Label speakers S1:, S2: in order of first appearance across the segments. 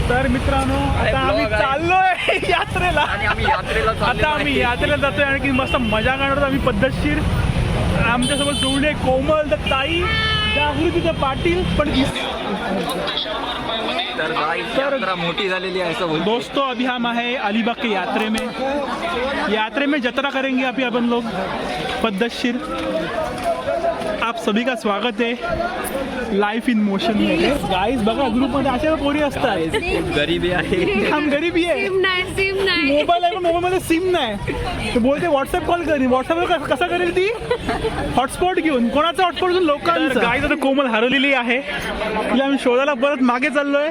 S1: तर मित्रांनो आता आम्ही चाललोय यात्रेला आणि आता आम्ही यात्रेला जातोय आणि मस्त मजा करणार आम्ही पद्धतशीर. आमच्यासोबत जोडले कोमल द ताई जागृती पाटील पण
S2: तर मोटी झालेली आहे सब
S1: दोस्तों. अभी हम है अलीबाग के यात्रे में जतरा करेंगे अभी अपन लोग पद्धतशीर. आप सभी का स्वागत है लाइफ इन मोशन में. गाइस बघा ग्रुप मध्ये अशा पोरी असतात.
S2: गरीबी आहे,
S1: हम गरीबी आहे. मोबाईल आहे पण मोबाईल मध्ये सिम नाही. तर बोलते व्हॉट्सअप कॉल करेन. व्हॉट्सअपवर कसा करेल ती? हॉटस्पॉट घेऊन. कोणाचा हॉटस्पॉट घेऊन? लोकांचा. गाइस आता कोमल हरवलेली आहे. तिला आम्ही शोधायला परत मागे चाललोय.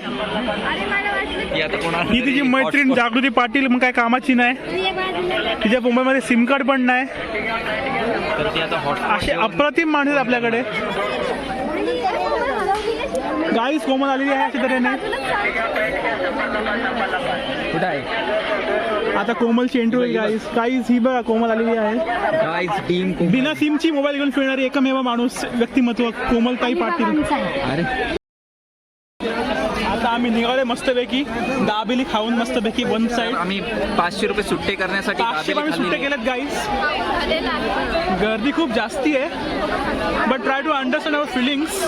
S1: ही तिची मैत्रीण जागृती पाटील मग काय कामाची नाही. तिच्या मोबाईलमध्ये सिम कार्ड पण नाही. असे अप्रतिम माणूस आपल्याकडे. गाईस कोमल आलेली आहे अशा तऱ्हेने.
S2: कुठं आहे
S1: आता कोमल चेंडू आहे गाईस. गाईस ही बघा कोमल आलेली आहे. बिना सिमची मोबाईल घेऊन फिरणारी एकमेव माणूस व्यक्तिमत्व कोमलताई पाटील. आता आम्ही निघाले मस्तपैकी दाबेली खाऊन मस्तपैकी वन साइड.
S2: आम्ही 500 रुपये सुट्टे करण्यासाठी
S1: 500 आम्ही सुट्टे केलेत गाईस. गर्दी खूप जास्ती आहे but try to understand our feelings.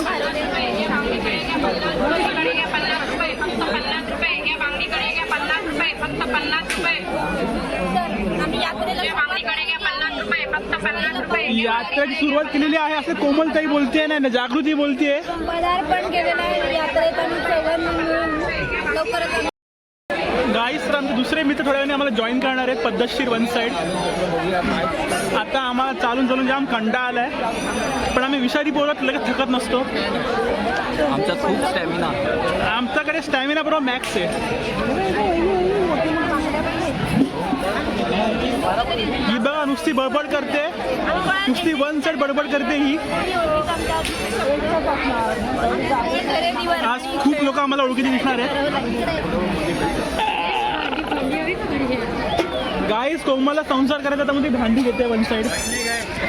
S1: यात्रेची सुरुवात केलेली आहे असं कोमलताई बोलते ना जागृती बोलते. गाईस तर आमचे दुसरे मित्र थोड्या वेळाने आम्हाला जॉईन करणार आहेत पद्धतशीर वन साइड. आता आम्हाला चालून जाम कंटाळा आलाय पण आम्ही विषारी बोलत लगेच थकत नसतो.
S2: आमचा खूप स्टॅमिना.
S1: आमच्याकडे स्टॅमिना बरोबर मॅक्स आहे. ही बघा नुसती बडबड करते. नुसती वन साइड बडबड करते ही. आज खूप लोक आम्हाला ओळखीचे दिसणार आहेत. गाईस कोमलला संसार करायचा तर ती भांडी घेते वन साइड.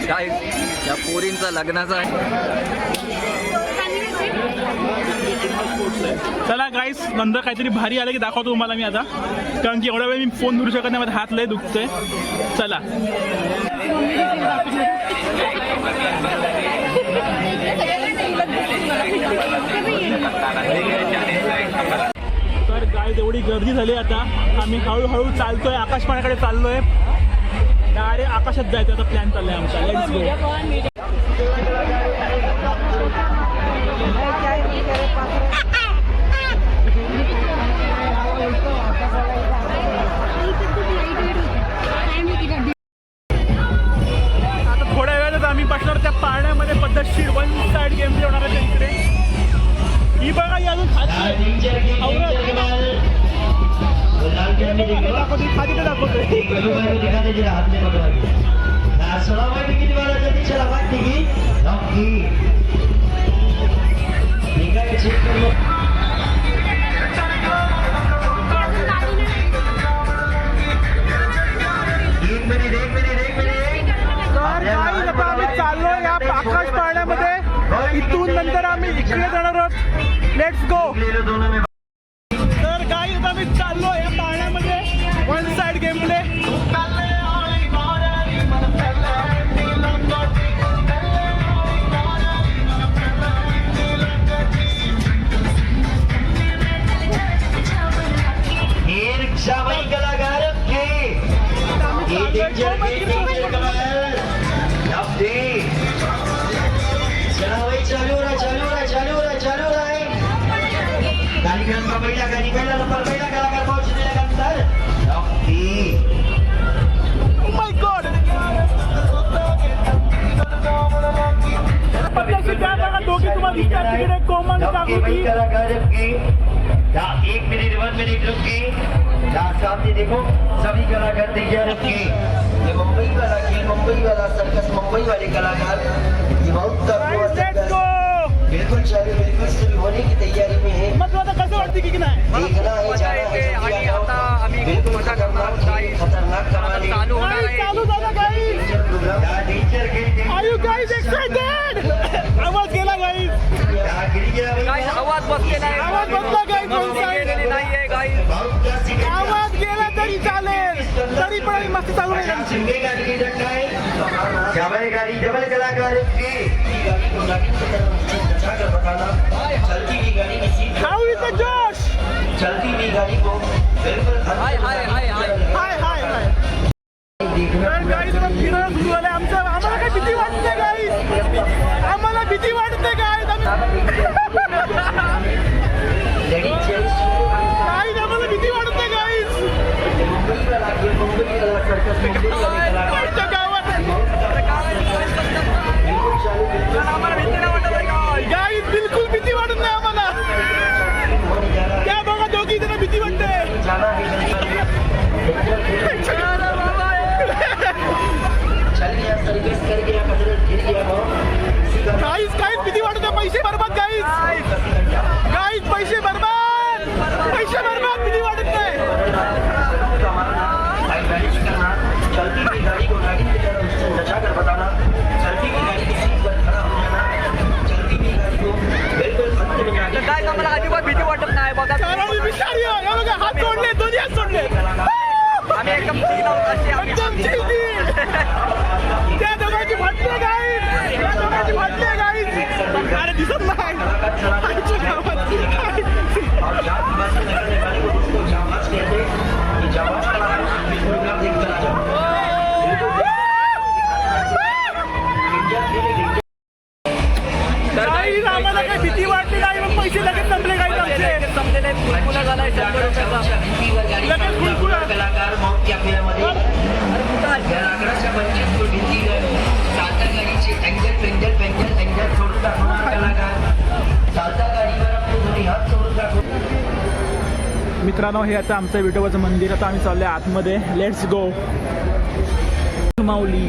S2: काय या पोरींचा लग्नाचा
S1: चला गाईस नंतर काहीतरी भारी आलं की दाखवतो तुम्हाला मी आता. कारण की एवढ्या वेळ मी फोन धरू शकत नाही. माझा हात लय दुखतोय. चला तर गाईस एवढी गर्दी झाली. आता आम्ही हळूहळू चालतोय. आकाशपाण्याकडे चाललोय. डायरेक्ट आकाशात जायचं आता प्लॅन चाललाय आमचा. Let's go. आता थोड्या वेळात आम्ही बसणार त्या पाळण्यामध्ये पद्धतशीर वन साइड गेम होणार आहे इकडे. ही बघा ही अजून चाललो या आकाश पाळण्यामध्ये. इथून नंतर आम्ही इकडे जाणार आहोत. Let's go. तर गाईस आम्ही चाललो या पाळण्यामध्ये वन साइड गेम प्ले. दोघी तुम्हाला दिसतात तिकडे कोमल जागृती.
S3: 1 मिनट रुकिए. सामने देखो सभी कलाकार तैयार रखिए. ये मुंबई वाला खेल, मुंबई वाला सर्कस, मुंबई वाले कलाकार ये बहुत बिल्कुल चालू, बिल्कुल शुरू होने की तैयारी में है.
S1: मग आता कसं वाटतं की नाही
S3: देखना है, जाना है. आणि आता आम्ही बिल्कुल खतरनाक कमाल चालू होणार आहे.
S1: चालू झाला guys. Are you guys excited? आवाज गेला गाईस.
S2: आवाज बसलेला आहे.
S1: आवाज बसला गाईज वन साईड.
S2: गेलेली नाहीये गाईज.
S1: आवाज गेला तरी चालेल, तरी पण आम्ही मस्त चालू नाही.
S3: सिंगे गाड़ी की झटका है डबल गाड़ी डबल कलाकार के गाड़ी को नागिन से बचा कर बताना चलती हुई गाड़ी की सीट
S1: हाऊ इज द जोश.
S3: चलती हुई गाड़ी को बिल्कुल
S2: हाय हाय हाय हाय.
S1: हाय हाय हाय. तर गाईज आता फिरायला सुरू झालं आमचं. आम्हाला काय भीती वाटते गाईज, आम्हाला भीती वाटते गाईज. गाईज आम्हाला भीती वाटते गाईज. आमच्या गावात गाईज बिलकुल भीती वाटत नाही आम्हाला. त्या बघा दोघी जण भीती वाटते. गाईज काहीच भीती वाटत नाही. पैसे बरबाद गाईज. गाईज पैसे बरबाद, पैसे बरबाद. भीती वाटत नाही.
S3: चलती हुई गाड़ी को नागिन की तरह उससे नचा कर बताना चलती हुई गाड़ी की सीट पर खड़ा हो जाना चलती हुई गाड़ी को बिल्कुल खत्म में जाके
S2: गाईज आम्हाला अजिबात भीती वाटत नाही बघा.
S1: कारण मी विचारी आहे. हे बघा हात सोडले, दोन्ही हात सोडले.
S2: आम्ही एकदम chill आहोत अशी आम्ही.
S1: एकदम chill. त्या दोघांची फाटले गाईज, त्या दोघांची फाटले गाईज. अरे दिसत नाही. आमच्या गावात.
S3: और जात बस में निकलने वाले को उसको जाबाज कहते हैं कि जाबाज कलाकार प्रोग्राम देख कर आ जाओ
S1: गाईज आम्हाला काही भीती वाटली नाही. मग पैसे लगेच संपले गाईज आमचे.
S2: संपलेले फुलफुला झालाय 100 रुपयाचा.
S1: लगेच फुलफुला.
S3: कलाकार मौत या फेऱ्यामध्ये या लाकडाच्या पंचायत भीती चालत्या गाडीचे अँगल पेंजल सोडून दाखवणार कलाकार चालत्या गाडीवर आपले दोन्ही हात सोडून दाखवणार.
S1: मित्रांनो हे आता आमचं विठोबाचं मंदिर. आता आम्ही चाललोय आतमध्ये. Let's go. माऊली.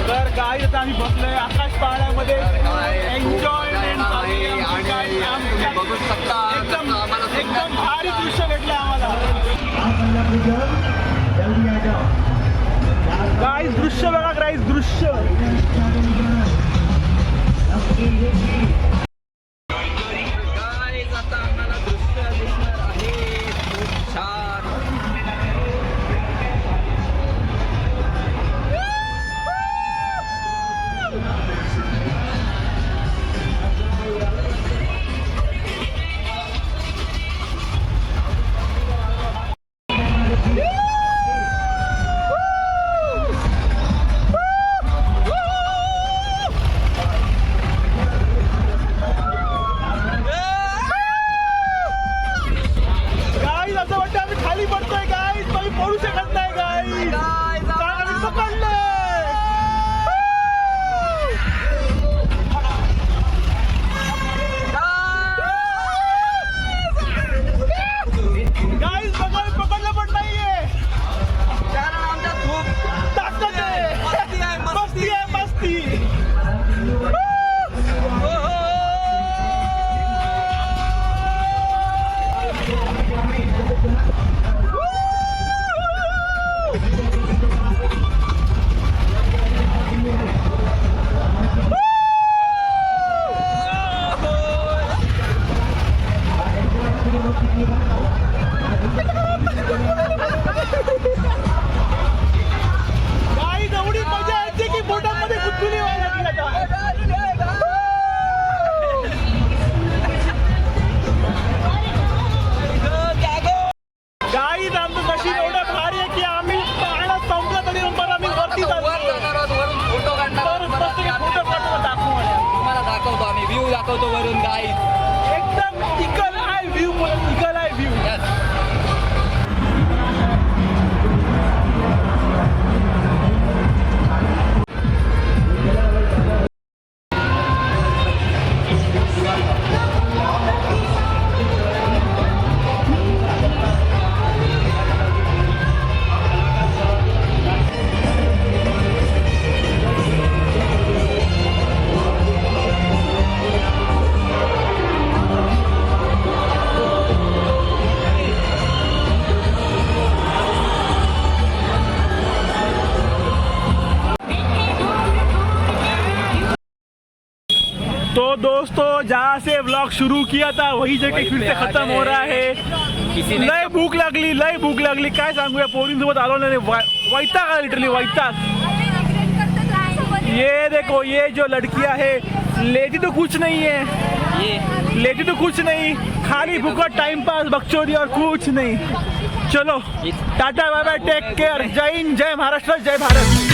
S1: तर गाईज आता आम्ही बसलोय आकाश पहाडामध्ये. एन्जॉयमेंट
S2: बघू शकता
S1: एकदम एकदम भारी दृश्य भेटलं आम्हाला.
S3: जल्दी आ जाओ
S1: गाईज दृश्य बघा गाईज दृश्य.
S2: गाईज आता आम्हाला दृश्य दिसणार आहे खूप छान.
S1: गाईज असं वाटतं आम्ही खाली पडतोय गाईज. आम्ही पडू शकत नाही गाईज.
S2: गाईज
S1: कारण आम्ही पकडलंय. गाईज बघा पकडलं पण नाहीये.
S2: कारण आमच्यात खूप
S1: ताकद आहे.
S2: मस्ती आहे,
S1: मस्ती आहे मस्ती. गाईज एवढी मजा येते की बोटामध्ये गुदगुली व्हायला लागली आता. गाईज आमचं नशीब एवढं भारी आहे की आम्ही पाण्यात संपलं तरी नंतर आम्ही वरती
S2: वर
S1: जातो.
S2: जाणार आहोत, वरून फोटो काढणार आहोत.
S1: तर
S2: मला
S1: प्रत्येक
S2: आम्ही
S1: फोटो काढून दाखवू मला.
S2: तुम्हाला दाखवतो आम्ही व्ह्यू दाखवतो वरून गाईज.
S1: एकदम eagle I view. Eagle I view. तो दोस्तों जहाँ से व्लॉग शुरू किया था वही जगह फिर से खत्म हो रहा है. लय भूक लागली काय सांगू या पोरींसोबत आलो नाही वैताग आहे लिटरली वैताग. ये देखो ये जो लड़कियां है लेती तो कुछ नहीं है, लेती तो कुछ नहीं, खाली भूखा टाइम पास बकचोदी और कुछ नहीं. चलो tata bye bye take care. जय हिंद जय महाराष्ट्र जय भारत.